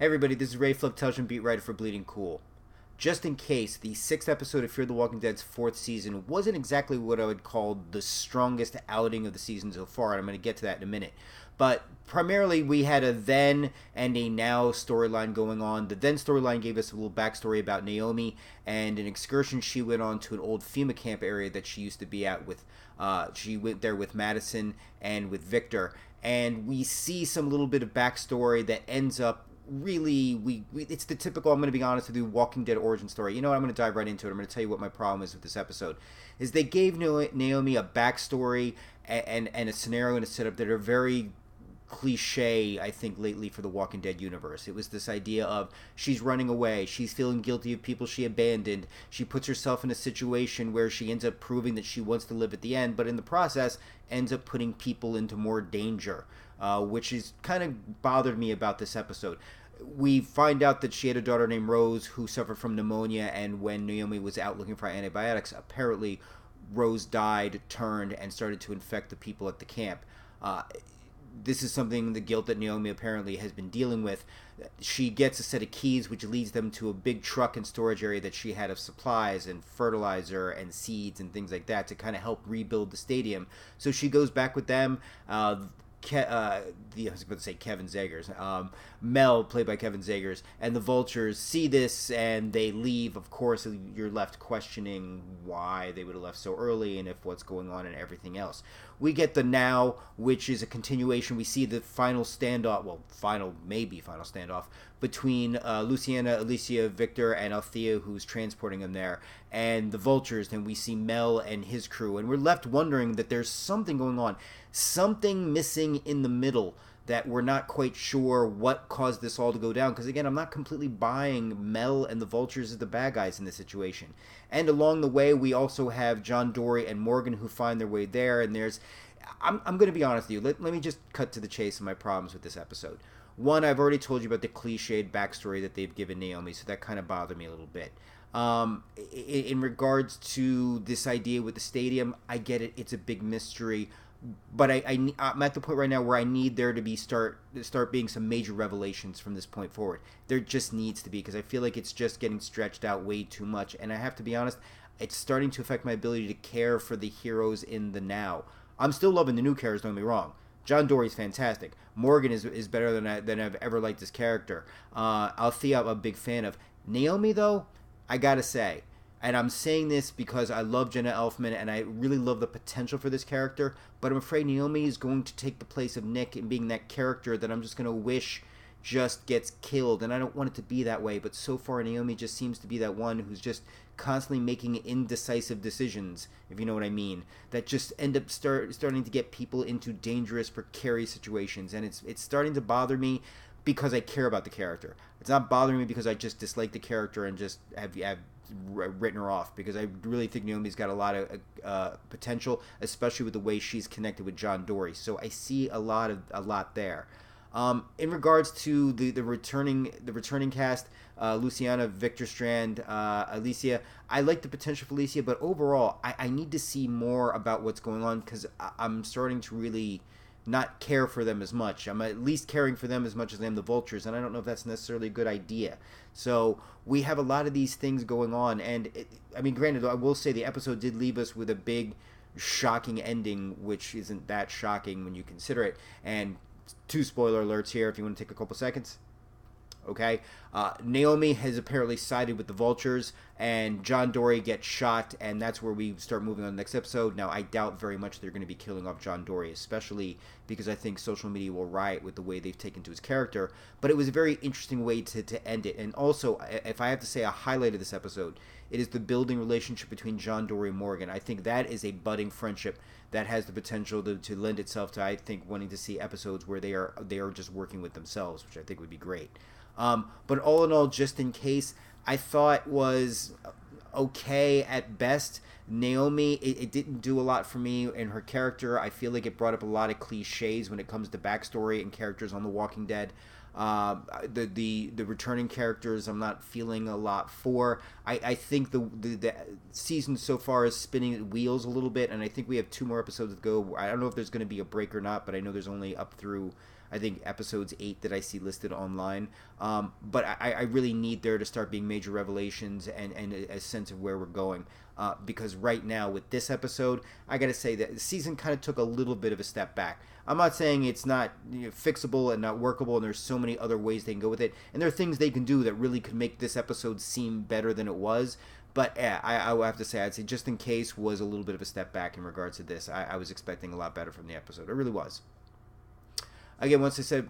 Hey everybody, this is Ray Flip, television beat writer for Bleeding Cool. Just in case, the sixth episode of Fear the Walking Dead's fourth season wasn't exactly what I would call the strongest outing of the season so far, and I'm going to get to that in a minute. But primarily, we had a then and a now storyline going on. The then storyline gave us a little backstory about Naomi and an excursion she went on to an old FEMA camp area that she used to be at with. She went there with Madison and with Victor, and we see some little bit of backstory that ends up really we it's the typical, I'm going to be honest with you, Walking Dead origin story. You know what, I'm going to dive right into it. I'm going to tell you what my problem is with this episode. Is they gave Naomi a backstory and a scenario and a setup that are very cliche, I think, lately for the Walking Dead universe. It was this idea of she's running away, she's feeling guilty of people she abandoned, she puts herself in a situation where she ends up proving that she wants to live at the end, but in the process ends up putting people into more danger, which is kind of bothered me about this episode. We find out that she had a daughter named Rose who suffered from pneumonia, and when Naomi was out looking for antibiotics, apparently Rose died, turned, and started to infect the people at the camp. This is something, the guilt that Naomi apparently has been dealing with. She gets a set of keys which leads them to a big truck and storage area that she had of supplies and fertilizer and seeds and things like that to kind of help rebuild the stadium. So she goes back with them. I was about to say Kevin Zegers. Mel, played by Kevin Zegers, and the Vultures see this and they leave. Of course, you're left questioning why they would have left so early and if what's going on and everything else. We get the now, which is a continuation. We see the final standoff, maybe final standoff, between Luciana, Alicia, Victor, and Althea, who's transporting them there, and the Vultures. Then we see Mel and his crew, and we're left wondering that there's something going on, something missing in the middle, that we're not quite sure what caused this all to go down. Because again, I'm not completely buying Mel and the Vultures as the bad guys in this situation. And along the way, we also have John Dorie and Morgan who find their way there. And there's, I'm going to be honest with you. Let me just cut to the chase of my problems with this episode. One, I've already told you about the cliched backstory that they've given Naomi, so that kind of bothered me a little bit. In regards to this idea with the stadium, I get it. It's a big mystery. But I'm at the point right now where I need there to be start being some major revelations from this point forward. There just needs to be, because I feel like it's just getting stretched out way too much. And I have to be honest, it's starting to affect my ability to care for the heroes in the now. I'm still loving the new characters, don't get me wrong. John Dorie's fantastic. Morgan is better than I've ever liked this character. Althea, I'm a big fan of. Naomi, though, I gotta say, and I'm saying this because I love Jenna Elfman and I really love the potential for this character, but I'm afraid Naomi is going to take the place of Nick in being that character that I'm just going to wish just gets killed. And I don't want it to be that way, but so far Naomi just seems to be that one who's just constantly making indecisive decisions, if you know what I mean, that just end up starting to get people into dangerous, precarious situations. And it's starting to bother me because I care about the character. It's not bothering me because I just dislike the character and just have written her off, because I really think Naomi's got a lot of potential, especially with the way she's connected with John Dorie. So I see a lot there. In regards to the returning cast, Luciana, Victor, Strand, Alicia, I like the potential for Alicia, but overall I need to see more about what's going on, because I'm starting to really not care for them as much. I'm at least caring for them as much as I am the Vultures, and I don't know if that's necessarily a good idea. So we have a lot of these things going on, and granted, I will say the episode did leave us with a big, shocking ending, which isn't that shocking when you consider it. And 2 spoiler alerts here if you want to take a couple seconds. Okay, Naomi has apparently sided with the Vultures, and John Dorie gets shot, and that's where we start moving on the next episode. Now, I doubt very much they're going to be killing off John Dorie, especially because I think social media will riot with the way they've taken to his character, but it was a very interesting way to end it. And also, if I have to say a highlight of this episode, it is the building relationship between John Dorie and Morgan. I think that is a budding friendship that has the potential to lend itself to, I think, wanting to see episodes where they are just working with themselves, which I think would be great. But all in all, just in case, I thought was okay at best. Naomi, it didn't do a lot for me in her character. I feel like it brought up a lot of cliches when it comes to backstory and characters on The Walking Dead. The returning characters I'm not feeling a lot for. I think the season so far is spinning its wheels a little bit, and I think we have 2 more episodes to go. I don't know if there's going to be a break or not, but I know there's only up through, I think episodes 8 that I see listed online. But I really need there to start being major revelations and a sense of where we're going. Because right now with this episode, I got to say that the season kind of took a little bit of a step back. I'm not saying it's not fixable and not workable, and there's so many other ways they can go with it. And there are things they can do that really could make this episode seem better than it was. But yeah, I will have to say, I'd say Just in Case was a little bit of a step back in regards to this. I was expecting a lot better from the episode. It really was. Again, once I said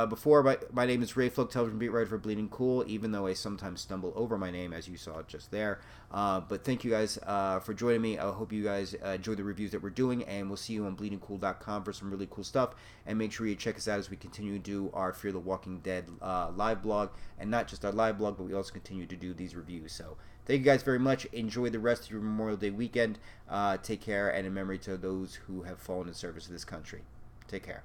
before, my name is Ray Fluke, television beat writer for Bleeding Cool, even though I sometimes stumble over my name, as you saw just there. But thank you guys for joining me. I hope you guys enjoy the reviews that we're doing, and we'll see you on bleedingcool.com for some really cool stuff. And make sure you check us out as we continue to do our Fear the Walking Dead live blog, and not just our live blog, but we also continue to do these reviews. So thank you guys very much. Enjoy the rest of your Memorial Day weekend. Take care, and in memory to those who have fallen in service to this country. Take care.